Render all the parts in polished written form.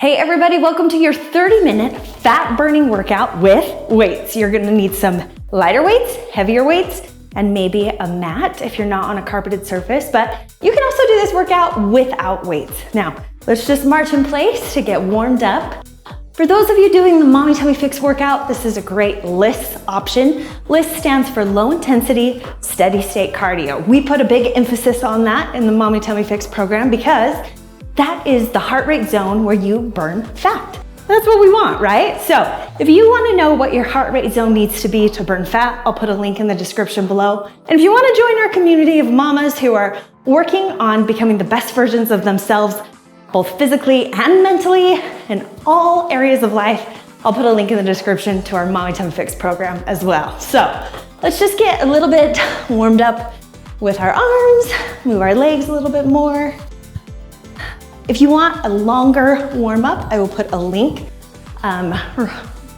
Hey everybody, welcome to your 30-minute fat burning workout with weights. You're gonna need some lighter weights, heavier weights, and maybe a mat if you're not on a carpeted surface, but you can also do this workout without weights. Now, let's just march in place to get warmed up. For those of you doing the Mommy Tummy Fix workout, this is a great LISS option. LISS stands for low intensity, steady state cardio. We put a big emphasis on that in the Mommy Tummy Fix program because that is the heart rate zone where you burn fat. That's what we want, right? So if you wanna know what your heart rate zone needs to be to burn fat, I'll put a link in the description below. And if you wanna join our community of mamas who are working on becoming the best versions of themselves, both physically and mentally, in all areas of life, I'll put a link in the description to our Mommy Tummy Fix program as well. So let's just get a little bit warmed up with our arms, move our legs a little bit more. If you want a longer warm up, I will put a link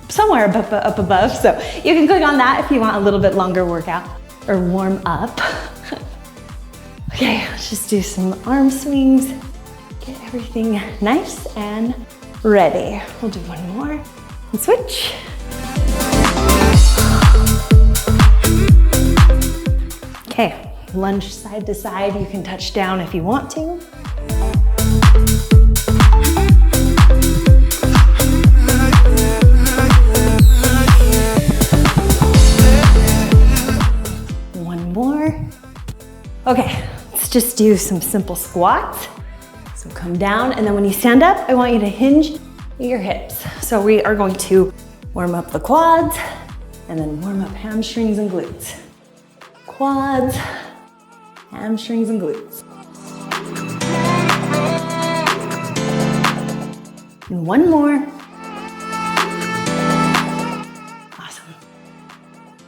somewhere up above. So you can click on that if you want a little bit longer workout or warm up. Okay, let's just do some arm swings. Get everything nice and ready. We'll do one more and switch. Okay, lunge side to side. You can touch down if you want to. One more. Okay, let's just do some simple squats. So come down, and then when you stand up, I want you to hinge your hips. So we are going to warm up the quads and then warm up hamstrings and glutes. Quads, hamstrings and glutes. And one more. Awesome.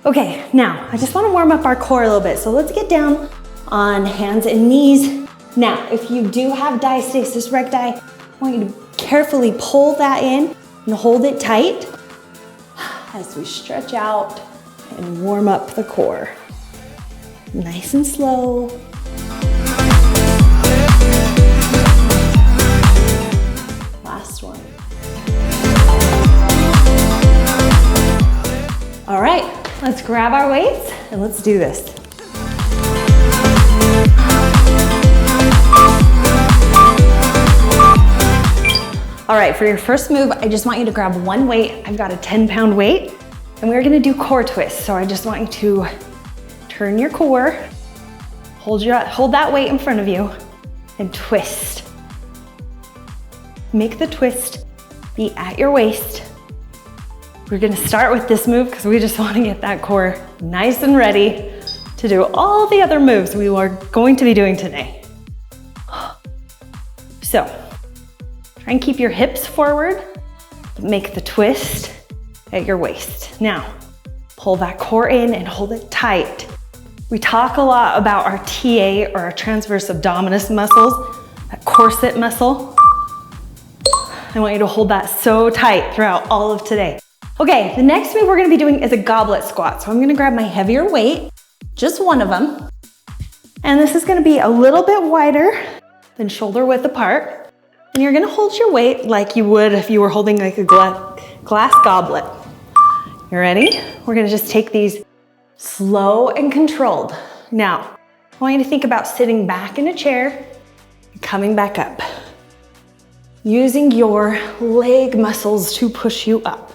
Okay, now I just want to warm up our core a little bit. So let's get down on hands and knees. Now, if you do have Diastasis Recti, I want you to carefully pull that in and hold it tight as we stretch out and warm up the core. Nice and slow. Last one. All right, let's grab our weights and let's do this. All right, for your first move, I just want you to grab one weight. I've got a 10-pound weight, and we're gonna do core twists. So I just want you to turn your core, hold that weight in front of you, and twist. Make the twist be at your waist. We're gonna start with this move because we just wanna get that core nice and ready to do all the other moves we are going to be doing today. So, try and keep your hips forward, but make the twist at your waist. Now, pull that core in and hold it tight. We talk a lot about our TA or our transverse abdominis muscles, that corset muscle. I want you to hold that so tight throughout all of today. Okay, the next move we're gonna be doing is a goblet squat. So I'm gonna grab my heavier weight, just one of them. And this is gonna be a little bit wider than shoulder width apart. And you're gonna hold your weight like you would if you were holding like a glass goblet. You ready? We're gonna just take these slow and controlled. Now, I want you to think about sitting back in a chair and coming back up. Using your leg muscles to push you up.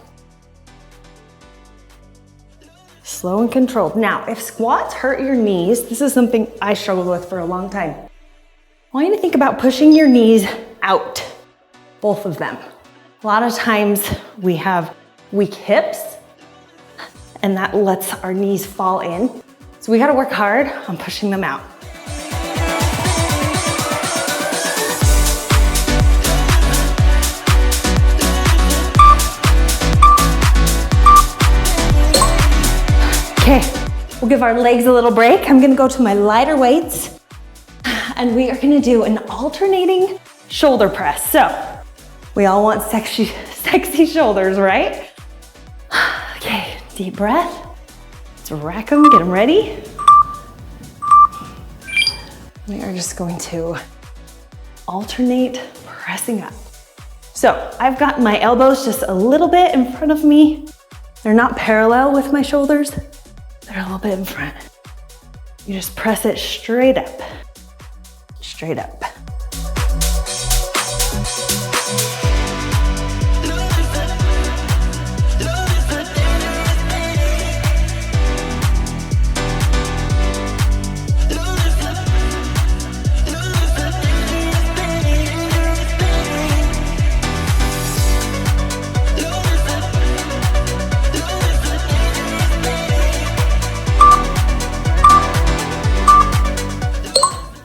Slow and controlled. Now, if squats hurt your knees, this is something I struggled with for a long time. I want you to think about pushing your knees out, both of them. A lot of times we have weak hips and that lets our knees fall in. So we gotta work hard on pushing them out. Okay, we'll give our legs a little break. I'm gonna go to my lighter weights and we are gonna do an alternating shoulder press. So we all want sexy shoulders, right? Okay, deep breath. Let's rack them, get them ready. We are just going to alternate pressing up. So I've got my elbows just a little bit in front of me. They're not parallel with my shoulders. They're a little bit in front. You just press it straight up. Straight up.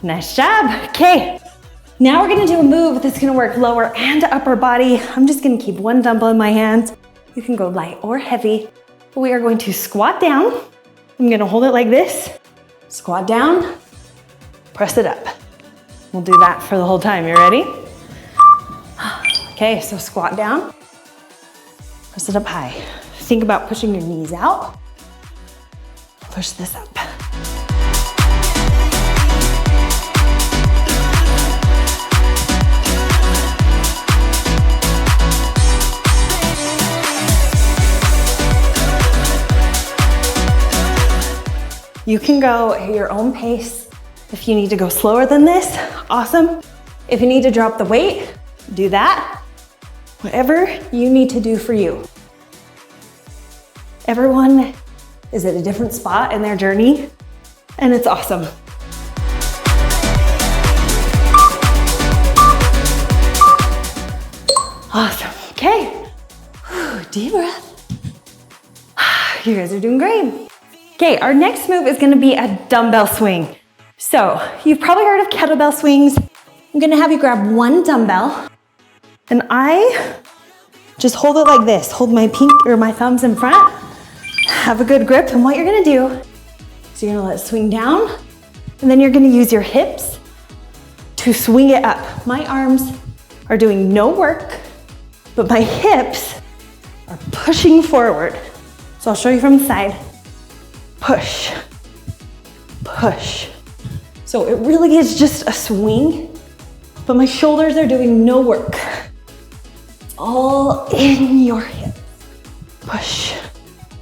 Nice job. Okay, now we're gonna do a move that's gonna work lower and upper body. I'm just gonna keep one dumbbell in my hands. You can go light or heavy. We are going to squat down. I'm gonna hold it like this. Squat down, press it up. We'll do that for the whole time. You ready? Okay, so squat down, press it up high. Think about pushing your knees out. Push this up. You can go at your own pace. If you need to go slower than this, awesome. If you need to drop the weight, do that. Whatever you need to do for you. Everyone is at a different spot in their journey, and it's awesome. Awesome, okay. Deep breath. You guys are doing great. Okay, our next move is gonna be a dumbbell swing. So you've probably heard of kettlebell swings. I'm gonna have you grab one dumbbell and I just hold it like this. Hold my my thumbs in front. Have a good grip, and what you're gonna do is you're gonna let it swing down, and then you're gonna use your hips to swing it up. My arms are doing no work, but my hips are pushing forward. So I'll show you from the side. Push, push. So it really is just a swing, but my shoulders are doing no work. It's all in your hips. Push.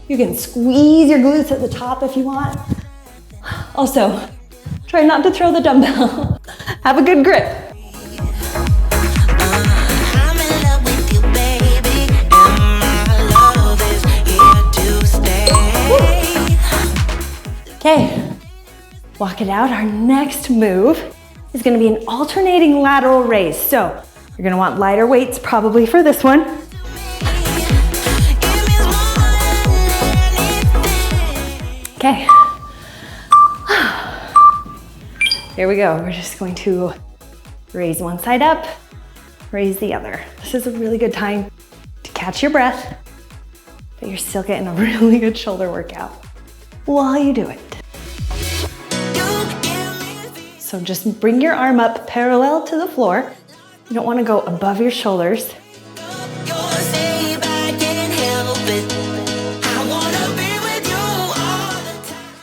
You can squeeze your glutes at the top if you want. Also, try not to throw the dumbbell. Have a good grip. Okay, walk it out. Our next move is gonna be an alternating lateral raise. So you're gonna want lighter weights probably for this one. Okay. Here we go. We're just going to raise one side up, raise the other. This is a really good time to catch your breath, but you're still getting a really good shoulder workout while you do it. So just bring your arm up parallel to the floor. You don't want to go above your shoulders.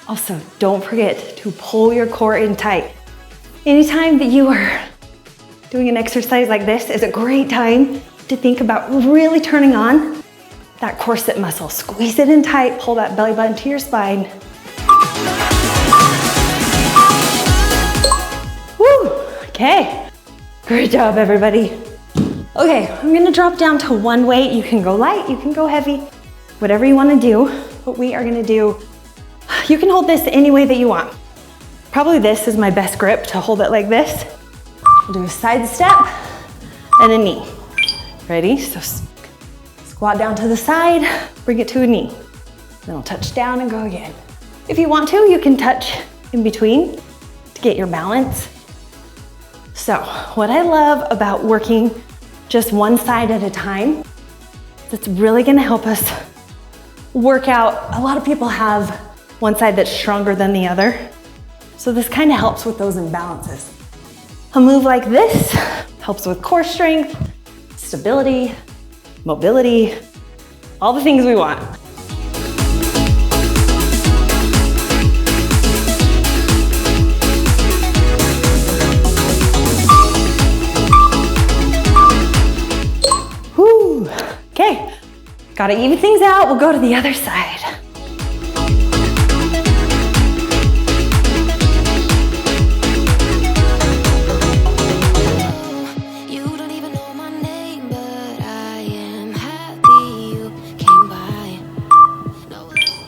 Also, don't forget to pull your core in tight. Anytime that you are doing an exercise like this is a great time to think about really turning on that corset muscle. Squeeze it in tight, pull that belly button to your spine. Woo! Okay, great job, everybody. Okay, I'm gonna drop down to one weight. You can go light, you can go heavy, whatever you wanna do. What we are gonna do, you can hold this any way that you want. Probably this is my best grip, to hold it like this. We'll do a side step and a knee. Ready? So squat down to the side, bring it to a knee. Then I'll touch down and go again. If you want to, you can touch in between to get your balance. So what I love about working just one side at a time, that's really gonna help us work out. A lot of people have one side that's stronger than the other. So this kind of helps with those imbalances. A move like this helps with core strength, stability, mobility, all the things we want. Gotta even things out. We'll go to the other side.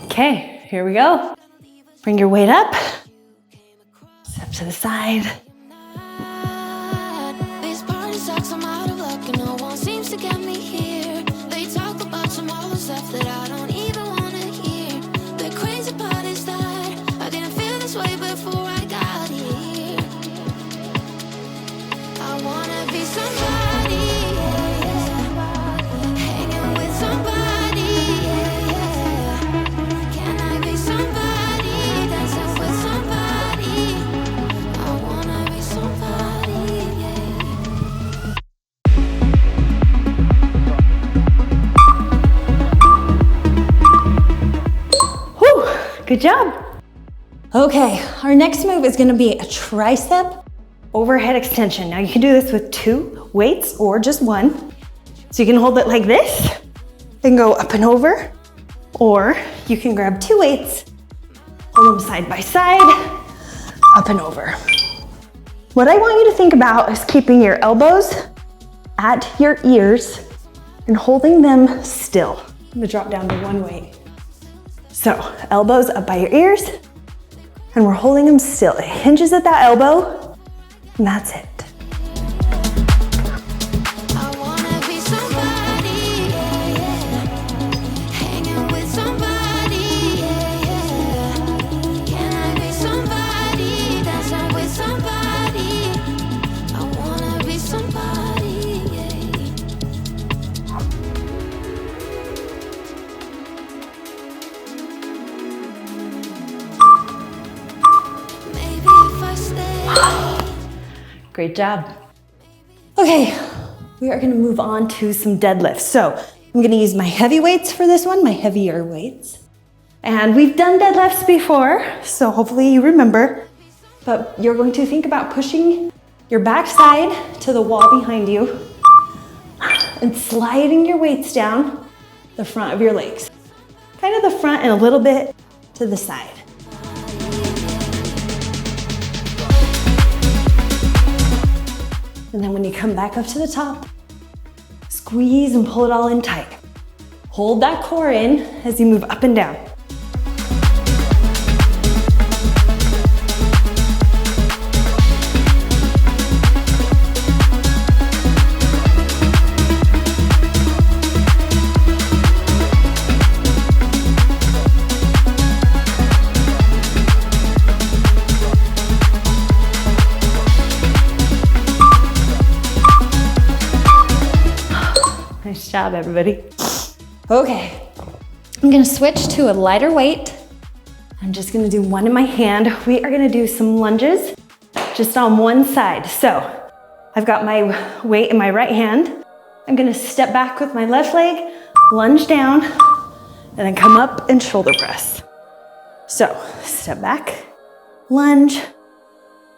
Okay, here we go. Bring your weight up. Step to the side. These parties talks, I'm out of luck and no one seems to get me here. They talk about some all the stuff that I don't even wanna hear. The crazy part is that I didn't feel this way before I got here. I wanna be somebody, hanging with somebody. Good job. Okay, our next move is gonna be a tricep overhead extension. Now you can do this with 2 weights or just 1. So you can hold it like this and go up and over, or you can grab 2 weights, hold them side by side, up and over. What I want you to think about is keeping your elbows at your ears and holding them still. I'm gonna drop down to 1 weight. So elbows up by your ears, and we're holding them still. It hinges at that elbow, and that's it. Great job. Okay, we are gonna move on to some deadlifts. So I'm gonna use my heavy weights for this one, my heavier weights. And we've done deadlifts before, so hopefully you remember, but you're going to think about pushing your backside to the wall behind you and sliding your weights down the front of your legs. Kind of the front and a little bit to the side. And then when you come back up to the top, squeeze and pull it all in tight. Hold that core in as you move up and down. Nice job, everybody. Okay, I'm gonna switch to a lighter weight. I'm just gonna do 1 in my hand. We are gonna do some lunges just on one side. So I've got my weight in my right hand. I'm gonna step back with my left leg, lunge down, and then come up and shoulder press. So step back, lunge,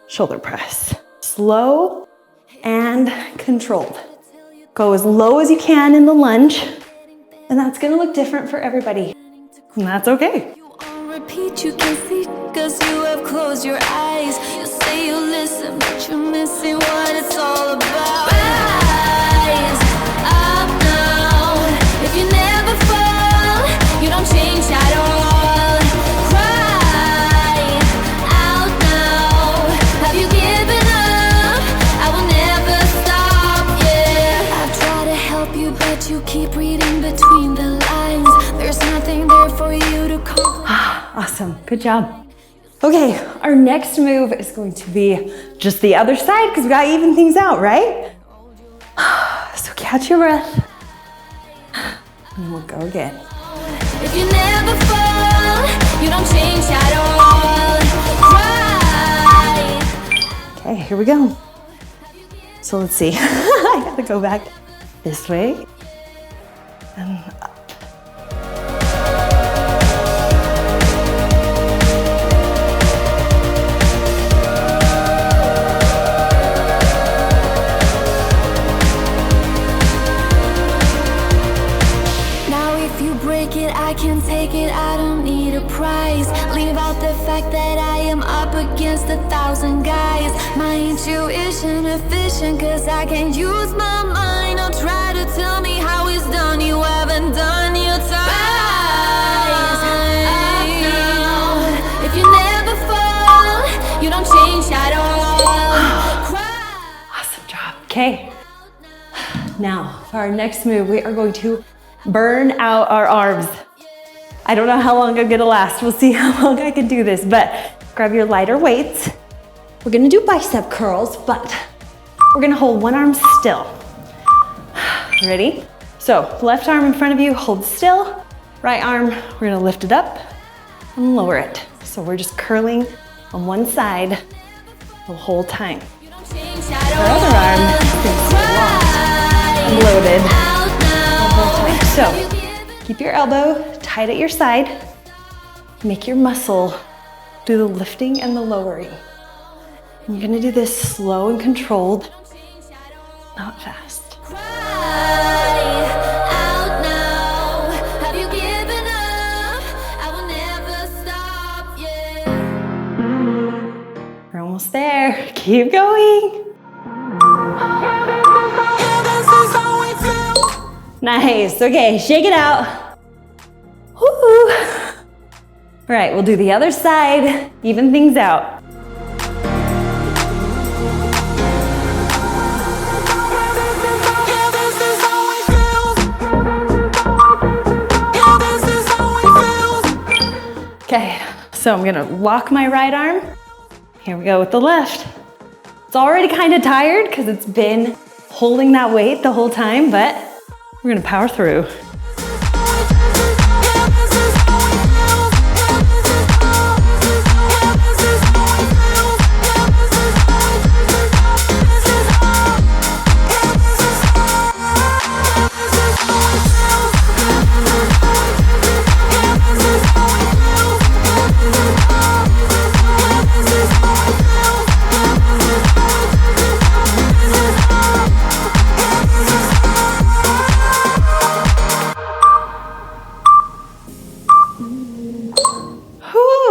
shoulder press. Slow and controlled. Go as low as you can in the lunge, and that's gonna look different for everybody, and that's okay. You on repeat, you can see, cause you have closed your eyes. You say you listen, but you're missing what it's all about. Rise up now. If you never fall, you don't change at all. Cry out now. Have you given up? I will never stop, yeah. I've tried to help you, but you keep reading between the lines. There's nothing there for you to call. Awesome, good job. Okay, our next move is going to be just the other side because we gotta even things out, right? So catch your breath, and we'll go again. If you never fall, you don't change at all. Cry. Okay, here we go. So let's see, I gotta go back this way and up. Now we it, I can take it, I don't need a prize. Leave out the fact that I am up against 1,000 guys. My intuition efficient, cause I can use my mind. Don't try to tell me how it's done, you haven't done your time. Rise up now. If you never fall, you don't change at all. Awesome job. Okay. Now, for our next move, we are going to burn out our arms. I don't know how long I'm gonna last. We'll see how long I can do this, but grab your lighter weights. We're gonna do bicep curls, but we're gonna hold one arm still. Ready? So, left arm in front of you, hold still. Right arm, we're gonna lift it up and lower it. So we're just curling on one side the whole time. Our other arm is locked and loaded the whole time. So keep your elbow tight at your side. Make your muscle do the lifting and the lowering. And you're gonna do this slow and controlled, not fast. We're almost there. Keep going. Nice. Okay, shake it out. Woo. All right, we'll do the other side. Even things out. Okay, so I'm gonna lock my right arm. Here we go with the left. It's already kind of tired because it's been holding that weight the whole time, but we're gonna power through.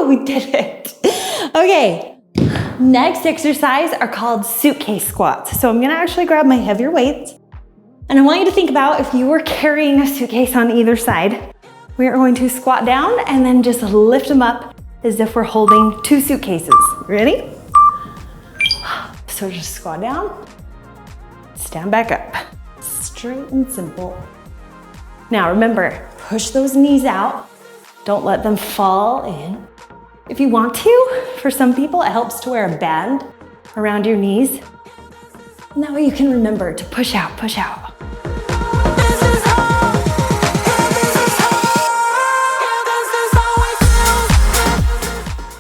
We did it. Okay, next exercise are called suitcase squats. So I'm gonna actually grab my heavier weights, and I want you to think about if you were carrying a suitcase on either side. We are going to squat down and then just lift them up as if we're holding two suitcases. Ready? So just squat down, stand back up. Straight and simple. Now remember, push those knees out. Don't let them fall in. If you want to, for some people, it helps to wear a band around your knees. And that way you can remember to push out, push out.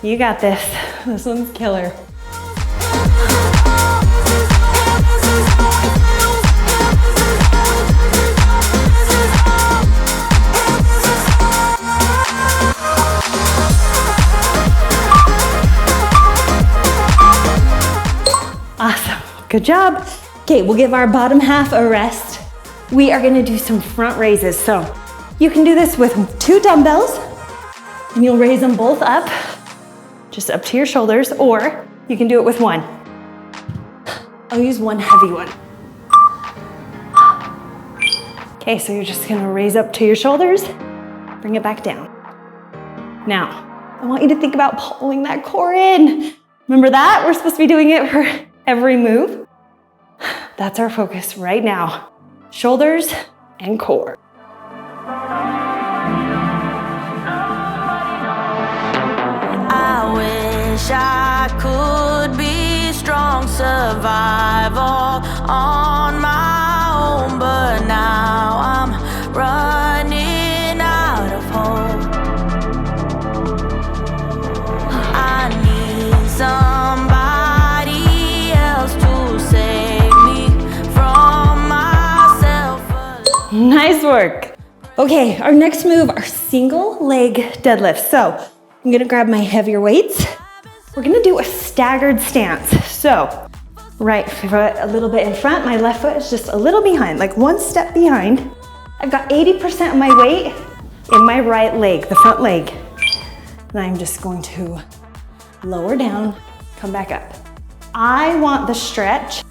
You got this. This one's killer. Awesome, good job. Okay, we'll give our bottom half a rest. We are gonna do some front raises. So you can do this with 2 dumbbells and you'll raise them both up, just up to your shoulders, or you can do it with 1. I'll use 1 heavy one. Okay, so you're just gonna raise up to your shoulders, bring it back down. Now, I want you to think about pulling that core in. Remember that? We're supposed to be doing it for every move. That's our focus right now. Shoulders and core. I wish I could be strong, survival on my own, but now I'm running out of hope. I need somebody else to save me from myself. Nice work. Okay, our next move are single leg deadlifts. So I'm gonna grab my heavier weights. We're gonna do a staggered stance. So right foot a little bit in front, my left foot is just a little behind, like 1 step behind. I've got 80% of my weight in my right leg, the front leg. And I'm just going to lower down, come back up. I want the stretch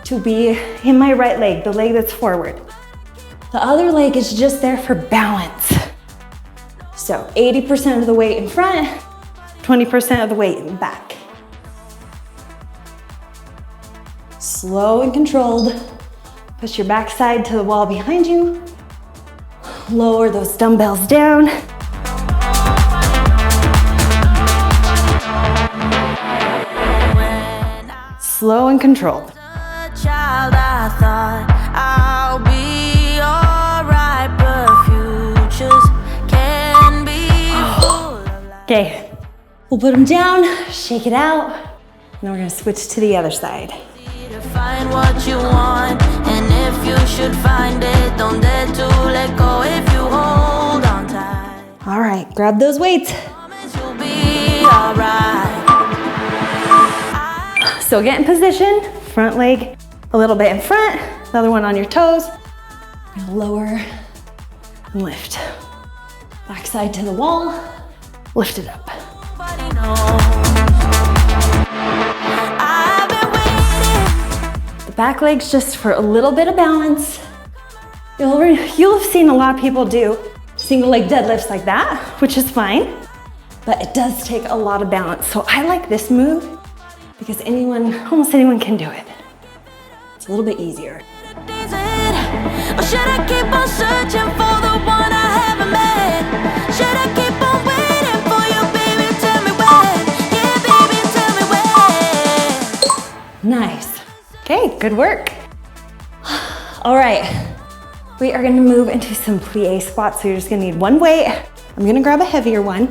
to be in my right leg, the leg that's forward. The other leg is just there for balance. So 80% of the weight in front, 20% of the weight in back. Slow and controlled. Push your backside to the wall behind you. Lower those dumbbells down. Slow and controlled. Child, I thought I'll be alright, but futures can be full of life. Okay, we'll put them down, shake it out, and then we're gonna switch to the other side. To find what you want, and if you should find it, don't dare to let go if you hold on tight. All right, grab those weights. Promise you'll be alright. So get in position, front leg a little bit in front, the other one on your toes. Lower and lift. Backside to the wall, lift it up. Nobody knows. I've been waiting. The back leg's just for a little bit of balance. You'll have seen a lot of people do single leg deadlifts like that, which is fine, but it does take a lot of balance. So I like this move because almost anyone can do it. It's a little bit easier. Or should I keep on searching for the one I haven't met? Should I keep on waiting for you, baby? Tell me when. Yeah, baby, tell me when. Nice. Okay, good work. All right, we are gonna move into some plie squats. So you're just gonna need one weight. I'm gonna grab a heavier one.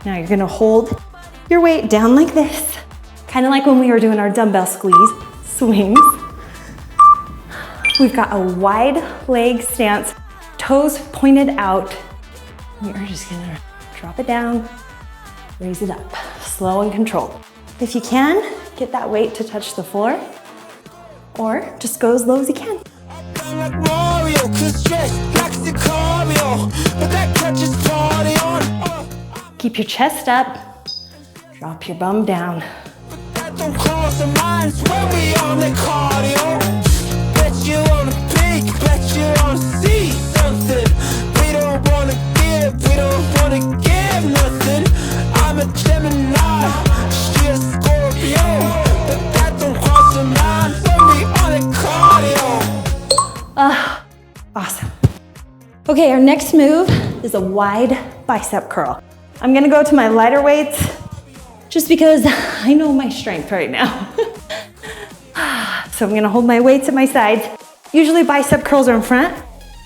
Now you're gonna hold your weight down like this, kind of like when we were doing our dumbbell swings. We've got a wide leg stance, toes pointed out. We are just gonna drop it down, raise it up, slow and controlled. If you can, get that weight to touch the floor, or just go as low as you can. Keep your chest up, drop your bum down. Don't cross our minds when we on the cardio. Bet you wanna peek, bet you wanna see something. We don't wanna give nothing. I'm a Gemini, she a Scorpio. But that don't cross our minds when we on the cardio. Awesome. Okay, our next move is a wide bicep curl. I'm gonna go to my lighter weights, just because I know my strength right now. So I'm gonna hold my weights at my sides. Usually bicep curls are in front.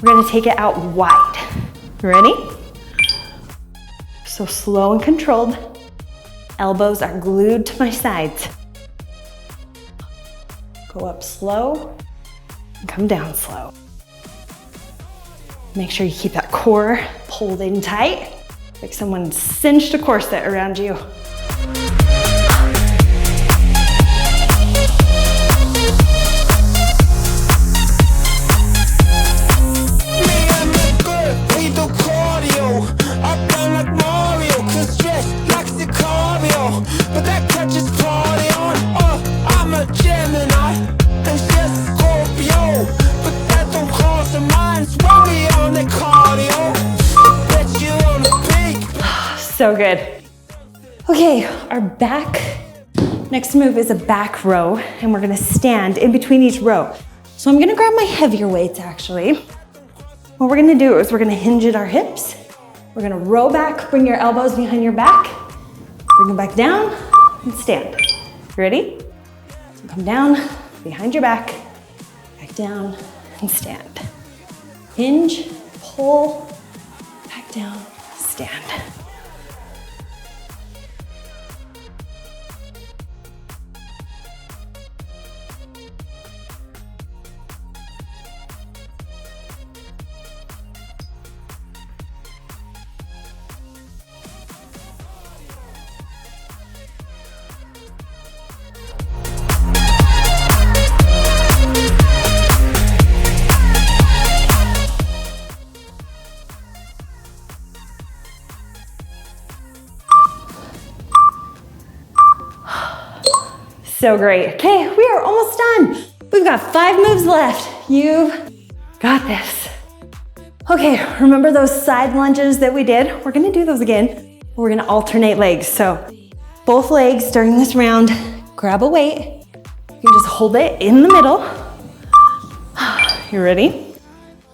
We're gonna take it out wide. Ready? So slow and controlled. Elbows are glued to my sides. Go up slow and come down slow. Make sure you keep that core pulled in tight, like someone cinched a corset around you. So good. Okay, our next move is a back row, and we're gonna stand in between each row. So I'm gonna grab my heavier weights actually. What we're gonna do is we're gonna hinge at our hips. We're gonna row back, bring your elbows behind your back, bring them back down, and stand. Ready? So come down, behind your back down, and stand. Hinge, pull, back down, stand. So great. Okay, we are almost done. We've got 5 moves left. You've got this. Okay, remember those side lunges that we did? We're gonna do those again. We're gonna alternate legs. So both legs during this round, grab a weight. You can just hold it in the middle. You ready?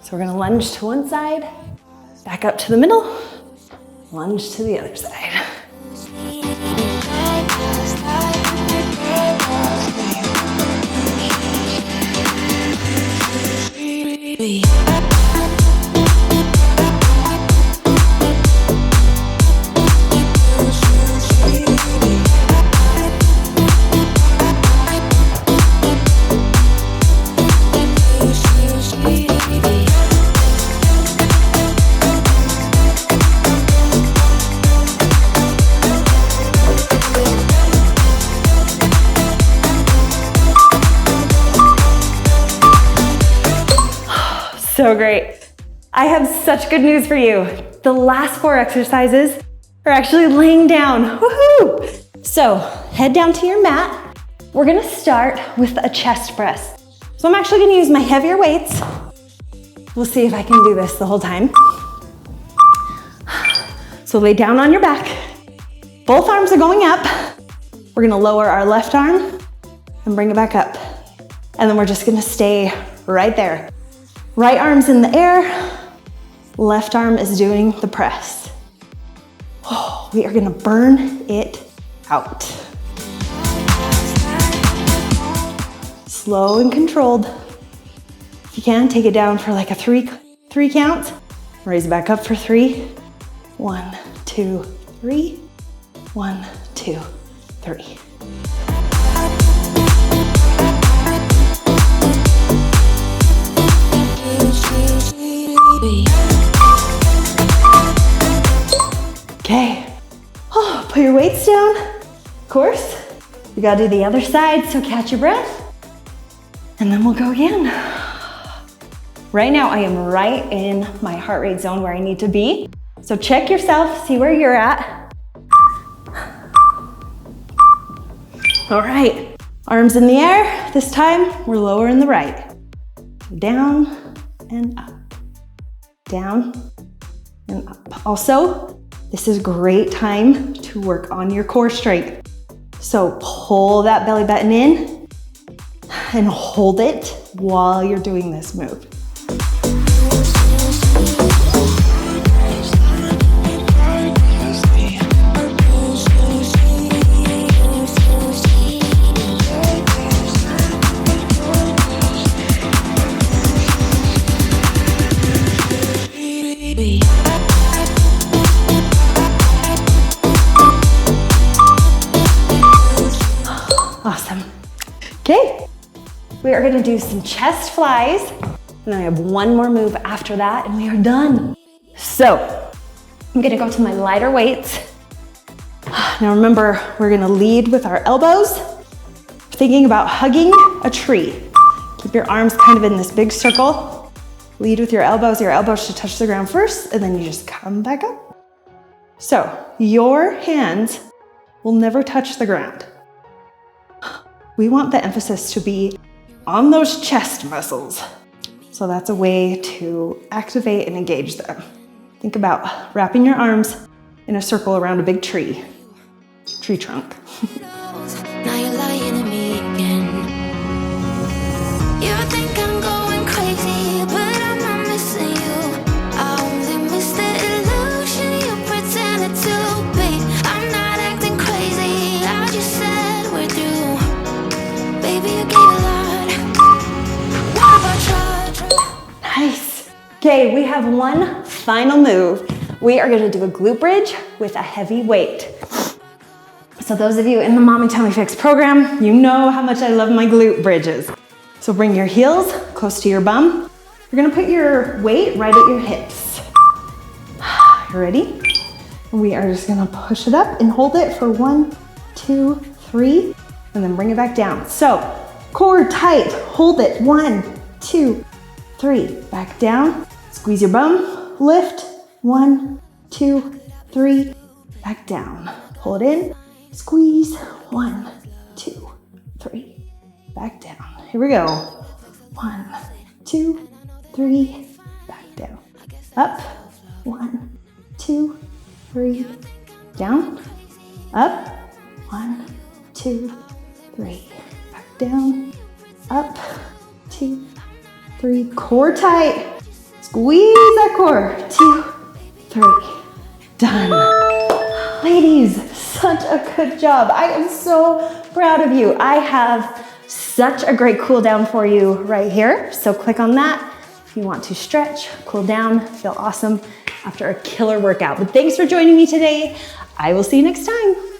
So we're gonna lunge to one side, back up to the middle, lunge to the other side. So great. I have such good news for you. The last 4 exercises are actually laying down. Woohoo! So head down to your mat. We're gonna start with a chest press. So I'm actually gonna use my heavier weights. We'll see if I can do this the whole time. So lay down on your back. Both arms are going up. We're gonna lower our left arm and bring it back up. And then we're just gonna stay right there. Right arm's in the air, left arm is doing the press. Oh, we are gonna burn it out. Slow and controlled. If you can, take it down for like a three count. Raise it back up for 3. 1, 2, 3. 1, 2, 3. Okay, put your weights down. Of course, we gotta do the other side, so catch your breath. And then we'll go again. Right now, I am right in my heart rate zone where I need to be. So check yourself, see where you're at. All right, arms in the air. This time, we're lowering the right. Down and up. Down and up. Also, this is a great time to work on your core strength. So pull that belly button in and hold it while you're doing this move. Awesome. Okay, we are gonna do some chest flies, and then I have one more move after that, and we are done. So, I'm gonna go to my lighter weights. Now remember, we're gonna lead with our elbows, thinking about hugging a tree. Keep your arms kind of in this big circle. Lead with your elbows should touch the ground first, and then you just come back up. So, your hands will never touch the ground. We want the emphasis to be on those chest muscles. So that's a way to activate and engage them. Think about wrapping your arms in a circle around a big tree trunk. Now you're lying to me again. You think I'm going crazy, but I'm not missing you. I only miss the illusion you pretended to be. I'm not acting crazy, I just said we're through. Baby, you gave a lot. What about you? Nice. Okay, we have one final move. We are gonna do a glute bridge with a heavy weight. So those of you in the Mommy Tummy Fix program, you know how much I love my glute bridges. So bring your heels close to your bum. You're gonna put your weight right at your hips. You ready? We are just gonna push it up and hold it for 1, 2, 3, and then bring it back down. So core tight, hold it, 1, 2, 3, back down. Squeeze your bum, lift, 1, 2, 3, back down. Pull it in. Squeeze, 1, 2, 3. Back down. Here we go. 1, 2, 3. Back down. Up. 1, 2, 3. Down. Up. 1, 2, 3. Back down. Up. 2, 3. Core tight. Squeeze that core. 2, 3. Done. Ladies, such a good job. I am so proud of you. I have such a great cool down for you right here. So click on that if you want to stretch, cool down, feel awesome after a killer workout. But thanks for joining me today. I will see you next time.